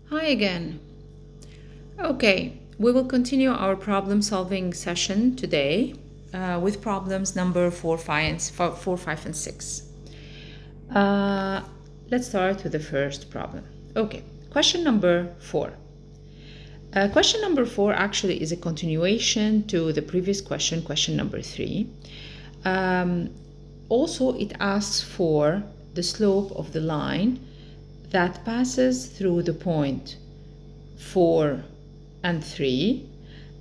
Hi again. Okay, we will continue our problem solving session today with problems number 4, 5, and 6. Uh, let's start with the first problem. Okay, question number 4. Question number 4 actually is a continuation to the previous question, question number 3. Also, it asks for the slope of the line that passes through the point 4 and 3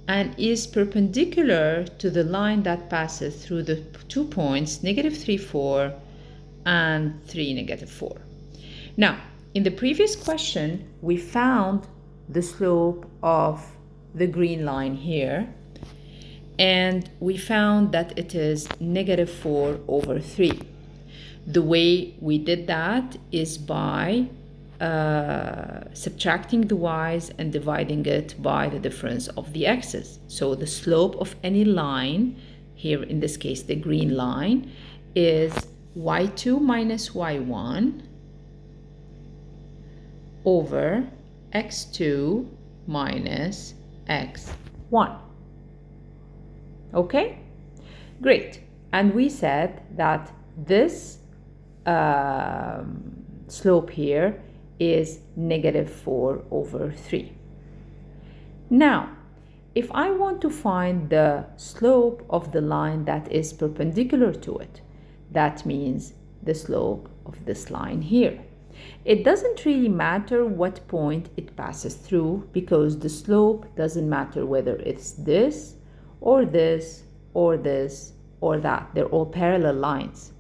and is perpendicular to the line that passes through the 2 points -3, 4 and 3, -4. Now, in the previous question, we found the slope of the green line here, and we found that it is -4/3. The way we did that is by subtracting the y's and dividing it by the difference of the x's. So the slope of any line, here in this case the green line, is y2 minus y1 over x2 minus x1. Okay? Great. And we said that this slope here is -4/3. Now, if I want to find the slope of the line that is perpendicular to it, that means the slope of this line here. It doesn't really matter what point it passes through, because the slope doesn't matter whether it's this or this or this or that. They're all parallel lines.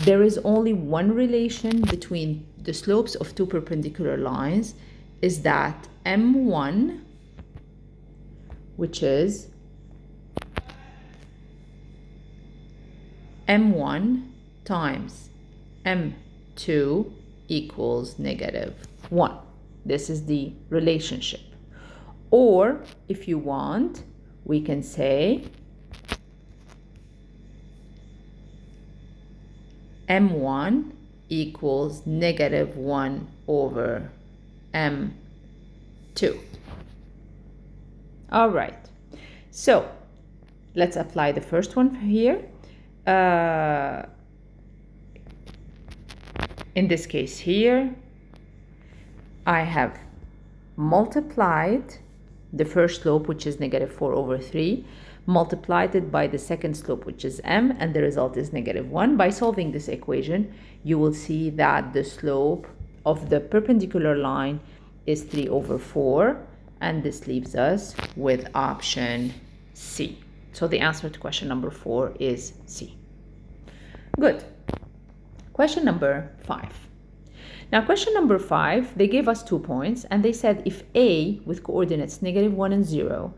There is only one relation between the slopes of two perpendicular lines, is that m1, which is m1 times m2 equals -1. This is the relationship. Or if you want, we can say m1 equals -1/m2. All right, so let's apply the first one here. In this case here, I have multiplied the first slope, which is -4/3, multiplied it by the second slope, which is m, and the result is -1. By solving this equation, you will see that the slope of the perpendicular line is 3/4, and this leaves us with option C. So the answer to question number 4 is C. Good. Question number 5. Now, question number 5, they gave us 2 points, and they said if A with coordinates -1 and 0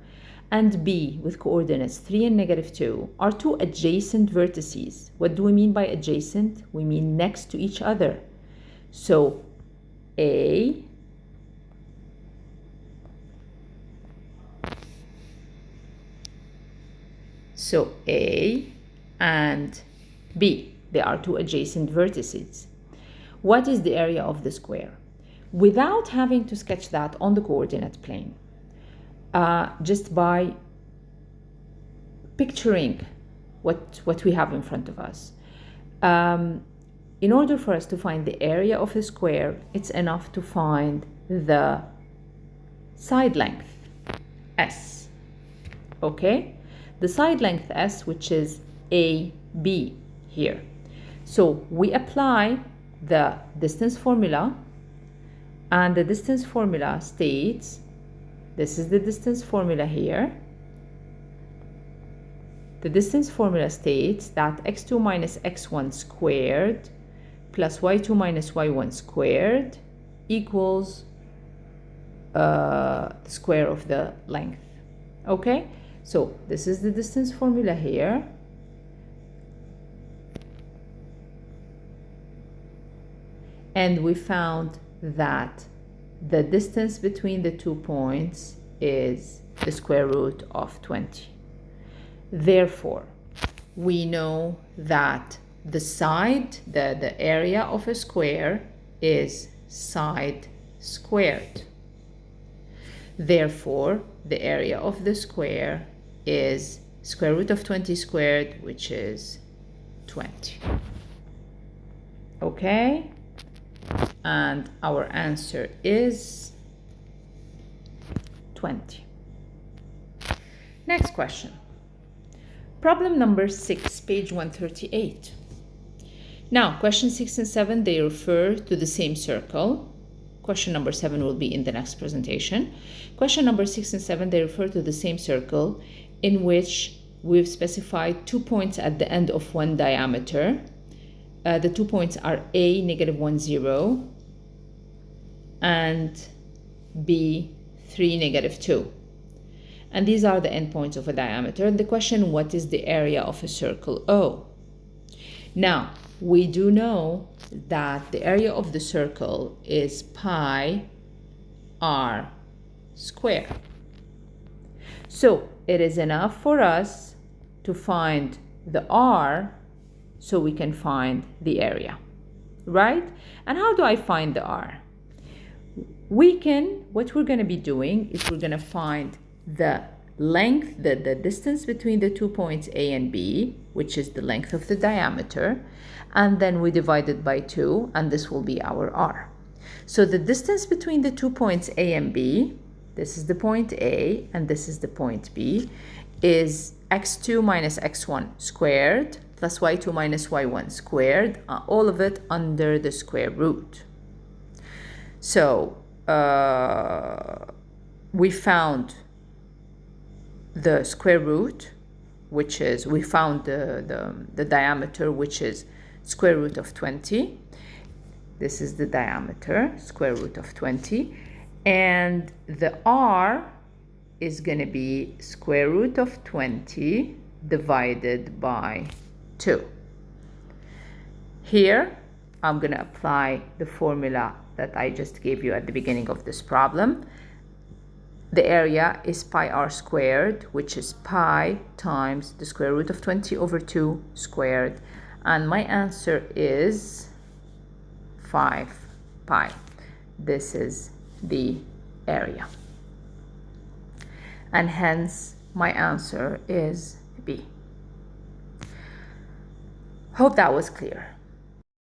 and B with coordinates 3 and -2 are two adjacent vertices. What do we mean by adjacent? We mean next to each other. So A and B, they are two adjacent vertices. What is the area of the square? Without having to sketch that on the coordinate plane, just by picturing what we have in front of us. In order for us to find the area of a square, it's enough to find the side length, S. Okay? The side length S, which is AB here. So we apply the distance formula, and the distance formula states, this is the distance formula here. The distance formula states that x2 minus x1 squared plus y2 minus y1 squared equals the square of the length. Okay, so this is the distance formula here. And we found that the distance between the 2 points is the square root of 20. Therefore, we know that the side, the area of a square is side squared. Therefore, the area of the square is square root of 20 squared, which is 20. Okay? And our answer is 20. Next question. Problem number 6, page 138. Now, question 6 and 7, they refer to the same circle. Question number 7 will be in the next presentation. Question number 6 and 7, they refer to the same circle in which we've specified 2 points at the end of one diameter. The 2 points are A, -1, 0, and B, 3, -2. And these are the endpoints of a diameter. And the question, what is the area of a circle O? Now, we do know that the area of the circle is pi r squared. So it is enough for us to find the r so we can find the area, right? And how do I find the r? What we're going to be doing is we're going to find the length, the distance between the 2 points A and B, which is the length of the diameter, and then we divide it by 2, and this will be our r. So the distance between the 2 points A and B, this is the point A and this is the point B, is x2 minus x1 squared plus y2 minus y1 squared, all of it under the square root. So we found the square root, which is, we found the diameter, which is square root of 20. This is the diameter, square root of 20. And the r is going to be square root of 20 divided by 2. Here, I'm going to apply the formula that I just gave you at the beginning of this problem. The area is pi r squared, which is pi times the square root of 20 over 2 squared. And my answer is 5 pi. This is the area. And hence, my answer is B. Hope that was clear.